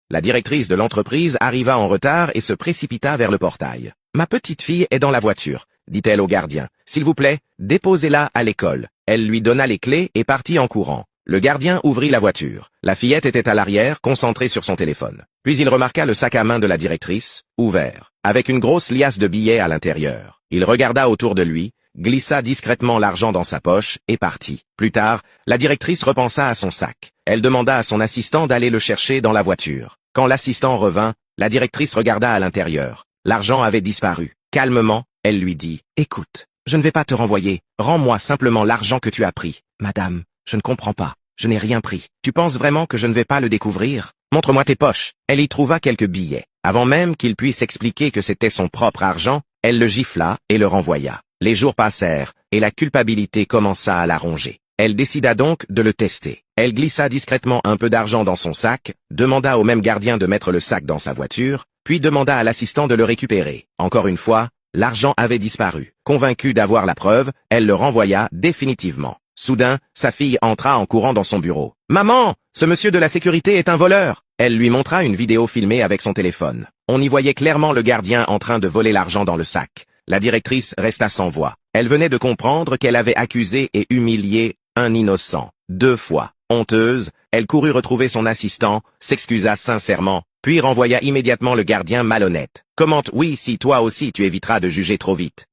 La directrice de l'entreprise arriva en retard et se précipita vers le portail. « Ma petite fille est dans la voiture », dit-elle au gardien. « S'il vous plaît, déposez-la à l'école. » Elle lui donna les clés et partit en courant. Le gardien ouvrit la voiture. La fillette était à l'arrière, concentrée sur son téléphone. Puis il remarqua le sac à main de la directrice, ouvert, avec une grosse liasse de billets à l'intérieur. Il regarda autour de lui, glissa discrètement l'argent dans sa poche et partit. Plus tard, la directrice repensa à son sac. Elle demanda à son assistant d'aller le chercher dans la voiture. Quand l'assistant revint, la directrice regarda à l'intérieur. L'argent avait disparu. Calmement, elle lui dit « Écoute, je ne vais pas te renvoyer. Rends-moi simplement l'argent que tu as pris. »« Madame, je ne comprends pas. Je n'ai rien pris. Tu penses vraiment que je ne vais pas le découvrir? Montre-moi tes poches. » Elle y trouva quelques billets. Avant même qu'il puisse expliquer que c'était son propre argent, elle le gifla et le renvoya. Les jours passèrent, et la culpabilité commença à la ronger. Elle décida donc de le tester. Elle glissa discrètement un peu d'argent dans son sac, demanda au même gardien de mettre le sac dans sa voiture, puis demanda à l'assistant de le récupérer. Encore une fois, l'argent avait disparu. Convaincue d'avoir la preuve, elle le renvoya définitivement. Soudain, sa fille entra en courant dans son bureau. « Maman, ce monsieur de la sécurité est un voleur !» Elle lui montra une vidéo filmée avec son téléphone. On y voyait clairement le gardien en train de voler l'argent dans le sac. La directrice resta sans voix. Elle venait de comprendre qu'elle avait accusé et humilié un innocent. 2 fois. Honteuse, elle courut retrouver son assistant, s'excusa sincèrement, puis renvoya immédiatement le gardien malhonnête. Commente « Oui, si toi aussi tu éviteras de juger trop vite. »